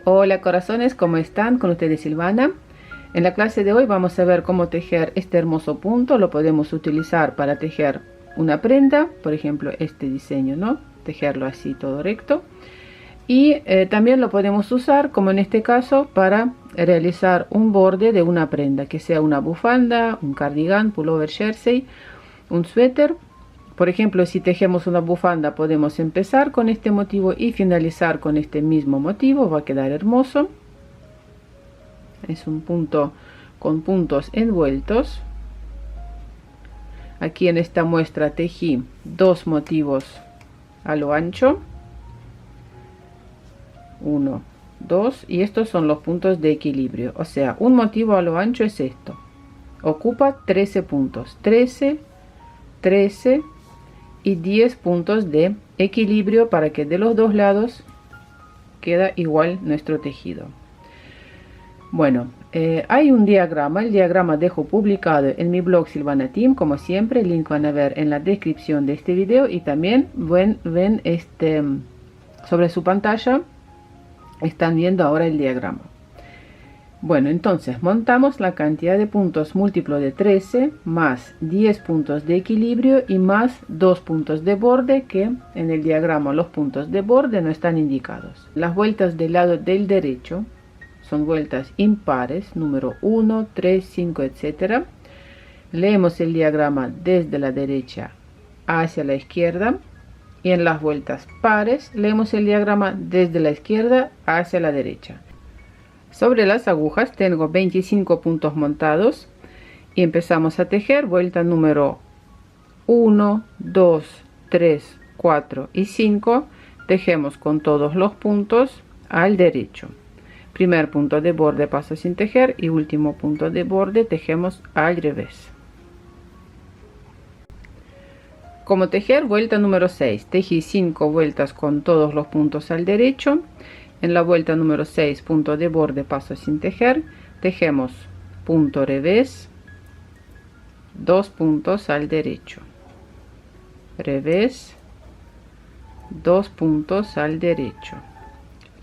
Hola corazones, ¿cómo están? Con ustedes Silvana. En la clase de hoy vamos a ver cómo tejer este hermoso punto. Lo podemos utilizar para tejer una prenda, por ejemplo este diseño, ¿no? Tejerlo así todo recto. Y también lo podemos usar, como en este caso, para realizar un borde de una prenda, que sea una bufanda, un cardigan, pullover, jersey, un suéter. Por ejemplo, si tejemos una bufanda podemos empezar con este motivo y finalizar con este mismo motivo, va a quedar hermoso. Es un punto con puntos envueltos. Aquí en esta muestra tejí dos motivos a lo ancho, 1, 2, y estos son los puntos de equilibrio. O sea, un motivo a lo ancho es esto, ocupa 13 puntos, 13, 13 y 10 puntos de equilibrio para que de los dos lados queda igual nuestro tejido. Bueno, hay un diagrama, el diagrama dejo publicado en mi blog Silvana Team, como siempre, el link van a ver en la descripción de este video, y también ven sobre su pantalla, están viendo ahora el diagrama. Bueno, entonces montamos la cantidad de puntos múltiplo de 13 más 10 puntos de equilibrio y más 2 puntos de borde, que en el diagrama los puntos de borde no están indicados. Las vueltas del lado del derecho son vueltas impares, número 1, 3, 5, etc. Leemos el diagrama desde la derecha hacia la izquierda, y en las vueltas pares leemos el diagrama desde la izquierda hacia la derecha. Sobre las agujas tengo 25 puntos montados y empezamos a tejer vuelta número 1, 2, 3, 4 y 5. Tejemos con todos los puntos al derecho. Primer punto de borde paso sin tejer y último punto de borde tejemos al revés. Como tejer vuelta número 6, tejí 5 vueltas con todos los puntos al derecho. En la vuelta número 6, punto de borde paso sin tejer, tejemos punto revés, 2 puntos al derecho, revés, 2 puntos al derecho,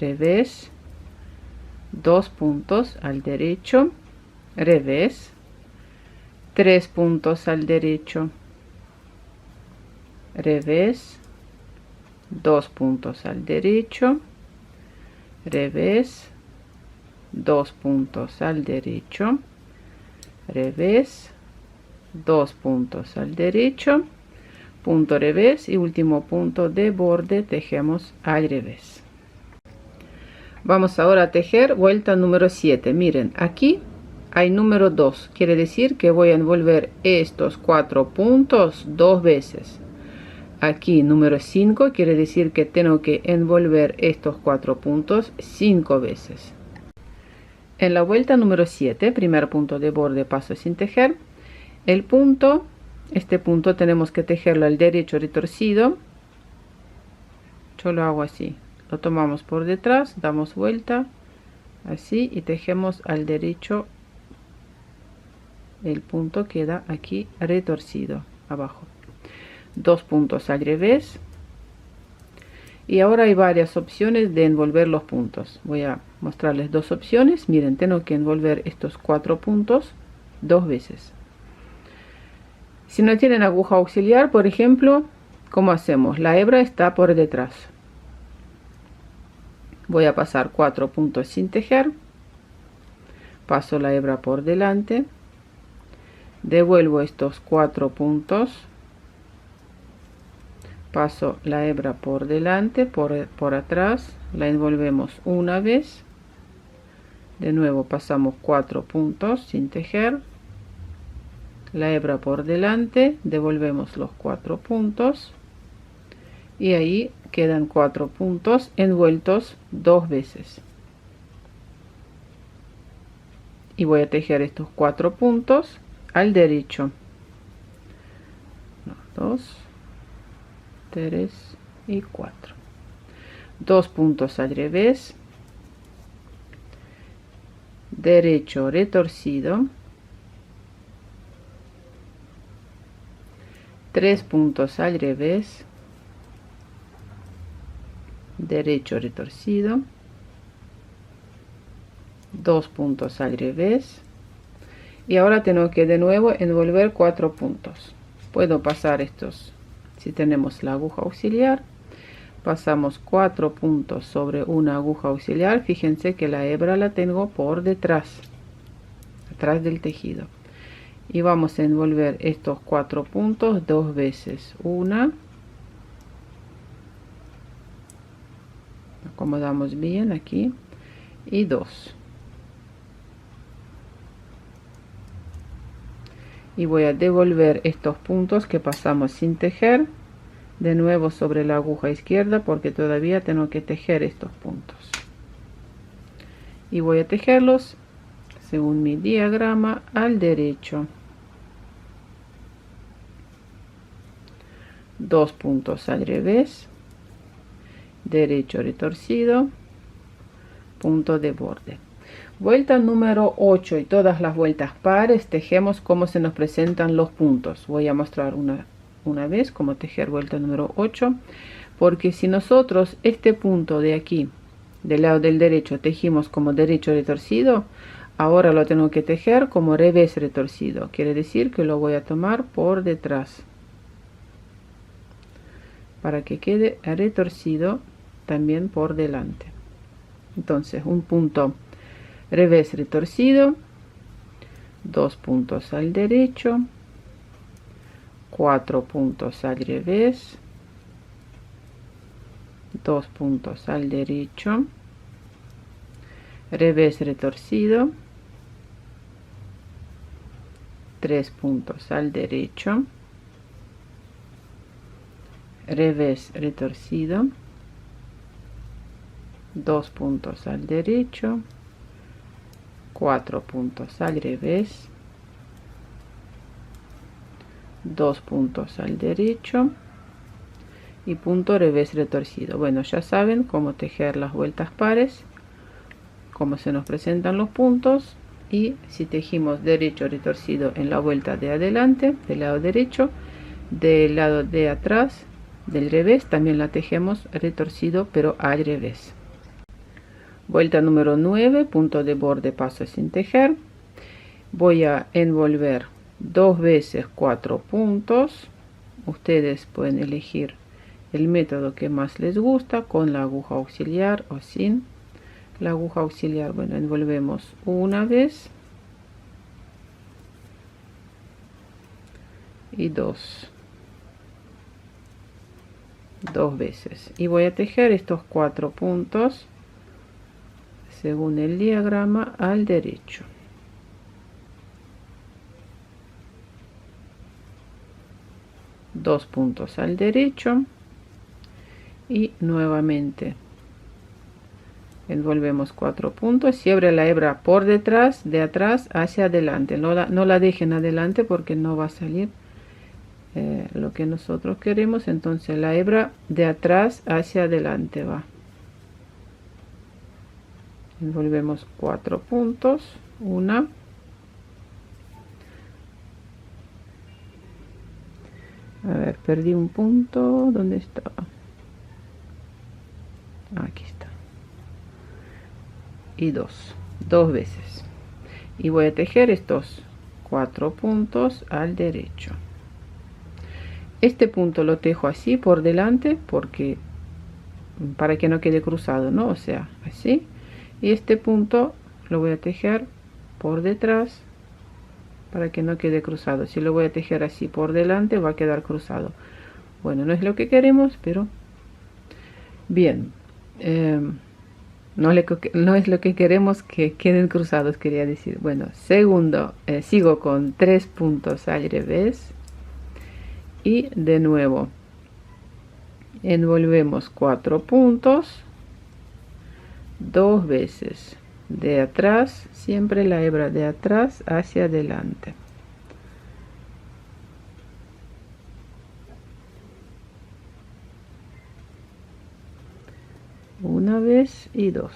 revés, 2 puntos al derecho, revés, 3 puntos al derecho, revés, 2 puntos al derecho, revés, 2 puntos al derecho, revés, 2 puntos al derecho, punto revés y último punto de borde tejemos al revés. Vamos ahora a tejer vuelta número 7. Miren, aquí hay número 2, quiere decir que voy a envolver estos 4 puntos 2 veces. Aquí número 5 quiere decir que tengo que envolver estos 4 puntos 5 veces. En la vuelta número 7, primer punto de borde paso sin tejer, el punto, este punto tenemos que tejerlo al derecho retorcido. Yo lo hago así, lo tomamos por detrás, damos vuelta así y tejemos al derecho. El punto queda aquí retorcido abajo. 2 puntos al revés, y ahora hay varias opciones de envolver los puntos. Voy a mostrarles dos opciones. Miren, tengo que envolver estos 4 puntos 2 veces. Si no tienen aguja auxiliar, por ejemplo, ¿cómo hacemos? La hebra está por detrás. Voy a pasar 4 puntos sin tejer, paso la hebra por delante, devuelvo estos 4 puntos, paso la hebra por delante, por atrás, la envolvemos una vez, de nuevo pasamos 4 puntos sin tejer, la hebra por delante, devolvemos los 4 puntos y ahí quedan 4 puntos envueltos 2 veces. Y voy a tejer estos 4 puntos al derecho. 2, 3 y 4. 2 puntos al revés, derecho retorcido, 3 puntos al revés, derecho retorcido, 2 puntos al revés, y ahora tengo que de nuevo envolver 4 puntos. Puedo pasar estos, si tenemos la aguja auxiliar, pasamos 4 puntos sobre una aguja auxiliar. Fíjense que la hebra la tengo por detrás, atrás del tejido, y vamos a envolver estos 4 puntos 2 veces. Una, acomodamos bien aquí, y 2. Y voy a devolver estos puntos que pasamos sin tejer de nuevo sobre la aguja izquierda, porque todavía tengo que tejer estos puntos, y voy a tejerlos según mi diagrama al derecho. 2 puntos al revés, derecho retorcido, punto de borde. Vuelta número 8 y todas las vueltas pares tejemos como se nos presentan los puntos. Voy a mostrar una vez cómo tejer vuelta número 8, porque si nosotros este punto de aquí del lado del derecho tejimos como derecho retorcido, ahora lo tengo que tejer como revés retorcido. Quiere decir que lo voy a tomar por detrás para que quede retorcido también por delante. Entonces, un punto revés retorcido, 2 puntos al derecho, 4 puntos al revés, 2 puntos al derecho, revés retorcido, 3 puntos al derecho, revés retorcido, 2 puntos al derecho, 4 puntos al revés, 2 puntos al derecho y punto revés retorcido. Bueno, ya saben cómo tejer las vueltas pares, cómo se nos presentan los puntos, y si tejimos derecho retorcido en la vuelta de adelante del lado derecho, del lado de atrás del revés también la tejemos retorcido pero al revés. Vuelta número 9, punto de borde, paso sin tejer. Voy a envolver 2 veces 4 puntos. Ustedes pueden elegir el método que más les gusta, con la aguja auxiliar o sin la aguja auxiliar. Bueno, envolvemos una vez y dos veces, y voy a tejer estos 4 puntos según el diagrama al derecho. Dos puntos al derecho y nuevamente envolvemos 4 puntos. Siempre la hebra por detrás, de atrás hacia adelante, no la dejen adelante porque no va a salir lo que nosotros queremos. Entonces la hebra de atrás hacia adelante va. Envolvemos 4 puntos, una, a ver, perdí un punto, ¿dónde estaba? Aquí está, y dos veces, y voy a tejer estos 4 puntos al derecho. Este punto lo tejo así por delante porque para que no quede cruzado, ¿no? O sea, así. Y este punto lo voy a tejer por detrás para que no quede cruzado. Si lo voy a tejer así por delante va a quedar cruzado. Bueno, no es lo que queremos, pero bien, no es lo que queremos que queden cruzados, quería decir. Bueno, segundo, sigo con 3 puntos al revés y de nuevo envolvemos 4 puntos 2 veces, de atrás, siempre la hebra de atrás hacia adelante. Una vez y 2.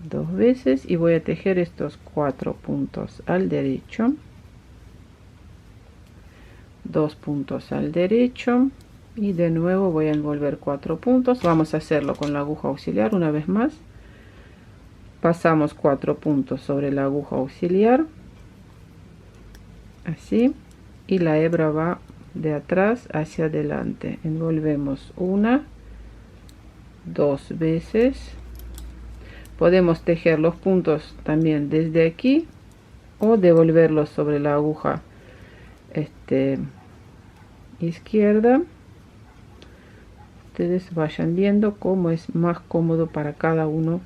Dos veces, y voy a tejer estos 4 puntos al derecho, 2 puntos al derecho, y de nuevo voy a envolver 4 puntos. Vamos a hacerlo con la aguja auxiliar una vez más. Pasamos 4 puntos sobre la aguja auxiliar, así, y la hebra va de atrás hacia adelante. Envolvemos una, 2 veces. Podemos tejer los puntos también desde aquí o devolverlos sobre la aguja izquierda. Ustedes vayan viendo cómo es más cómodo para cada uno.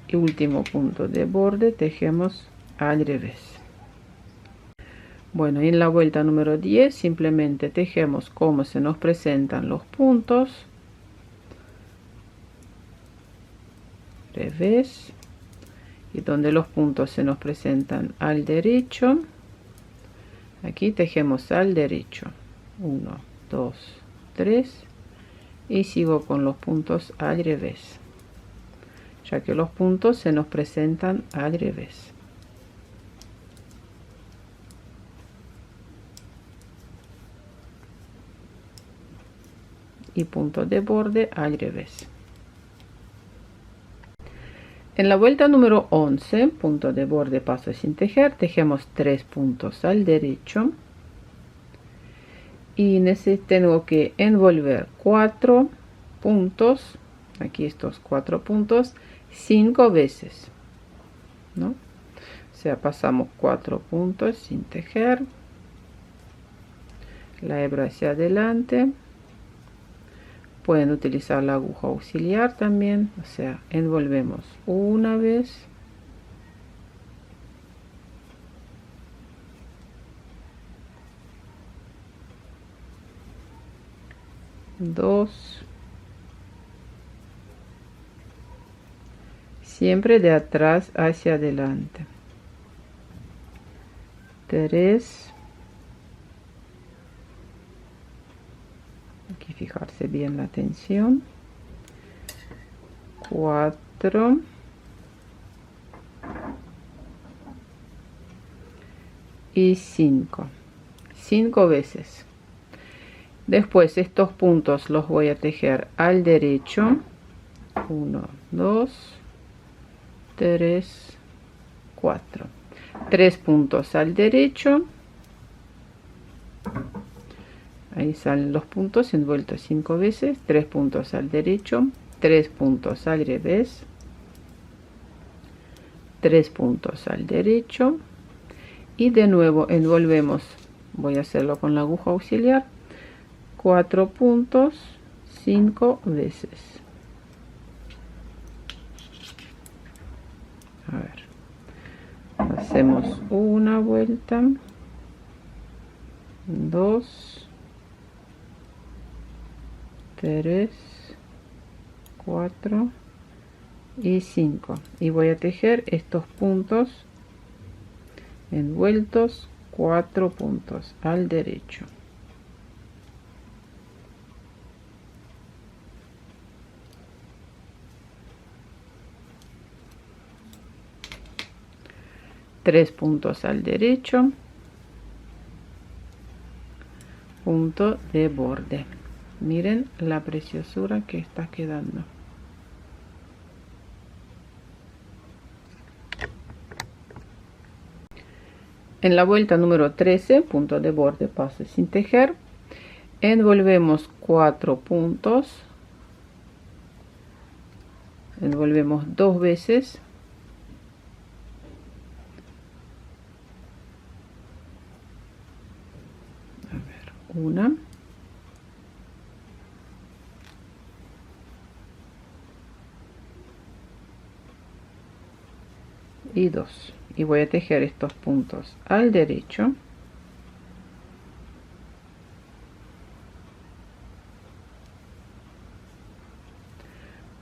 Y último punto de borde, tejemos al revés. Bueno, en la vuelta número 10 simplemente tejemos como se nos presentan los puntos, revés, y donde los puntos se nos presentan al derecho, aquí tejemos al derecho, 1, 2, 3, y sigo con los puntos al revés, ya que los puntos se nos presentan al revés. Y punto de borde al revés. En la vuelta número 11, punto de borde, paso sin tejer, tejemos 3 puntos al derecho y tengo que envolver 4 puntos, aquí estos 4 puntos, 5 veces, ¿no? O sea, pasamos 4 puntos sin tejer, la hebra hacia adelante. Pueden utilizar la aguja auxiliar también, o sea, envolvemos una vez, dos, siempre de atrás hacia adelante, 3, aquí fijarse bien la tensión, 4 y 5 veces. Después estos puntos los voy a tejer al derecho, 1, 2, 3, 4, 3 puntos al derecho, ahí salen los puntos envueltos 5 veces, 3 puntos al derecho, 3 puntos al revés, 3 puntos al derecho, y de nuevo envolvemos, voy a hacerlo con la aguja auxiliar, 4 puntos 5 veces. A ver, hacemos una vuelta, 2, 3, 4 y 5, y voy a tejer estos puntos envueltos, 4 puntos al derecho, tres puntos al derecho, punto de borde. Miren la preciosura que está quedando. En la vuelta número 13, punto de borde, paso sin tejer, envolvemos 4 puntos, envolvemos 2 veces, a ver, una, y 2, y voy a tejer estos puntos al derecho,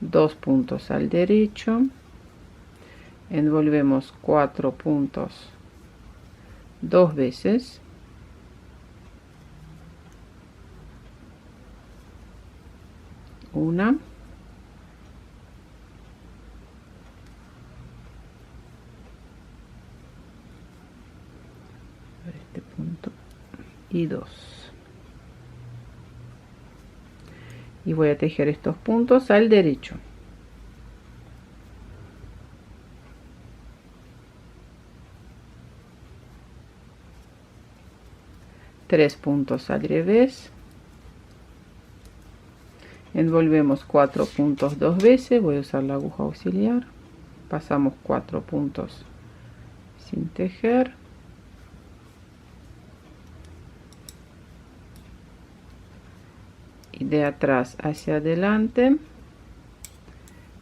dos puntos al derecho, envolvemos 4 puntos 2 veces, una, este punto, y 2. y voy a tejer estos puntos al derecho. Tres puntos al revés, envolvemos 4 puntos 2 veces, voy a usar la aguja auxiliar, pasamos 4 puntos sin tejer, y de atrás hacia adelante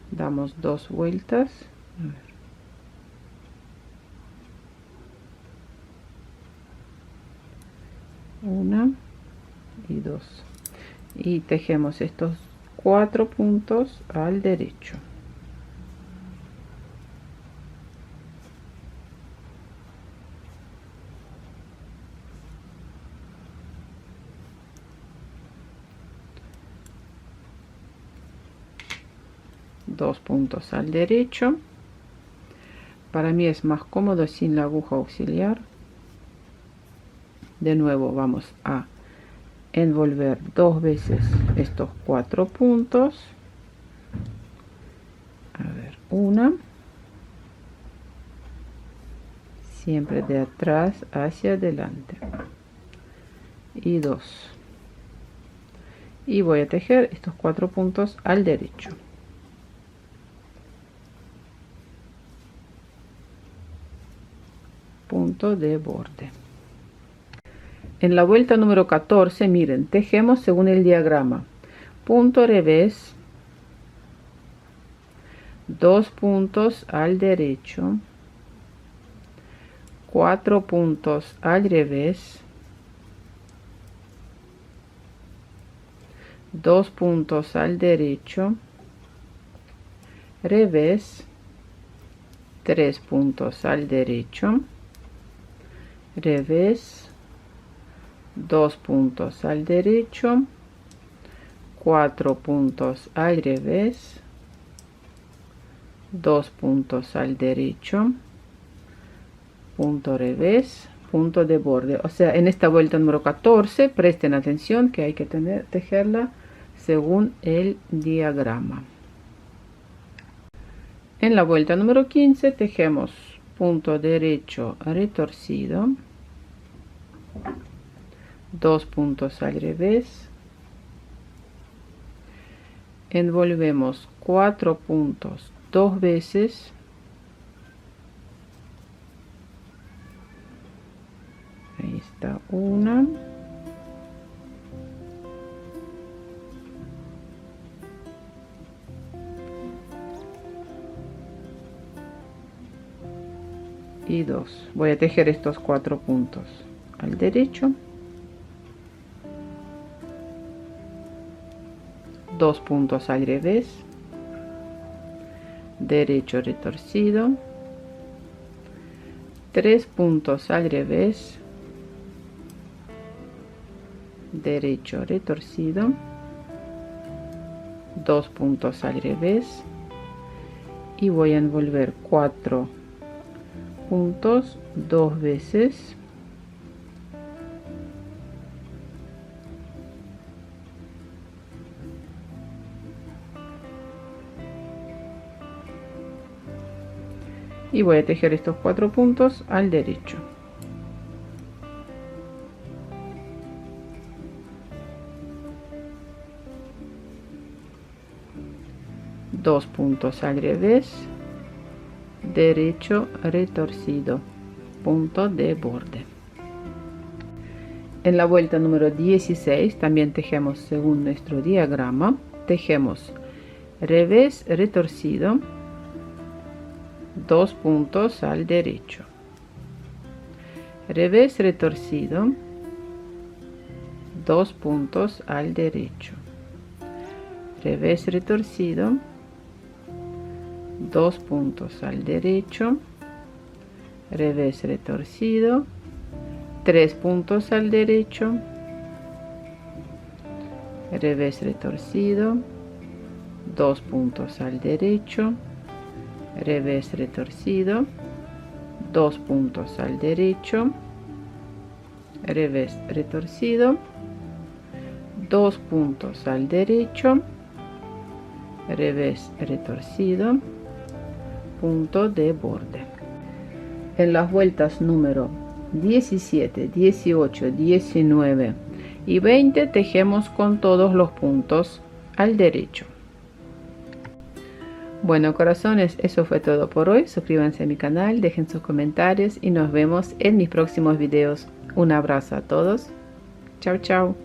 damos 2 vueltas. Una y dos, y tejemos estos 4 puntos al derecho. Dos puntos al derecho. Para mí es más cómodo sin la aguja auxiliar. De nuevo vamos a envolver 2 veces estos 4 puntos. A ver, una, siempre de atrás hacia adelante, y 2, y voy a tejer estos 4 puntos al derecho. Punto de borde. En la vuelta número 14, miren, tejemos según el diagrama: punto revés, 2 puntos al derecho, 4 puntos al revés, 2 puntos al derecho, revés, 3 puntos al derecho, revés, 2 puntos al derecho, 4 puntos al revés, 2 puntos al derecho, punto revés, punto de borde. O sea, en esta vuelta número 14, presten atención que hay que tejerla según el diagrama. En la vuelta número 15 tejemos punto derecho retorcido, 2 puntos al revés, envolvemos 4 puntos 2 veces, ahí está una, y 2. Voy a tejer estos 4 puntos al derecho, 2 puntos al revés, derecho retorcido, 3 puntos al revés, derecho retorcido, 2 puntos al revés, y voy a envolver 4 puntos 2 veces, y voy a tejer estos 4 puntos al derecho. Dos puntos al revés, derecho retorcido, punto de borde. En la vuelta número 16 también tejemos según nuestro diagrama. Tejemos revés retorcido, 2 puntos al derecho, revés retorcido, 2 puntos al derecho, revés retorcido, 2 puntos al derecho, revés retorcido, 3 puntos al derecho, revés retorcido, 2 puntos al derecho, revés retorcido, 2 puntos al derecho, revés retorcido, 2 puntos al derecho, revés retorcido, punto de borde. En las vueltas número 17, 18, 19 y 20 tejemos con todos los puntos al derecho. Bueno, corazones, eso fue todo por hoy. Suscríbanse a mi canal, dejen sus comentarios y nos vemos en mis próximos videos. Un abrazo a todos. Chao, chao.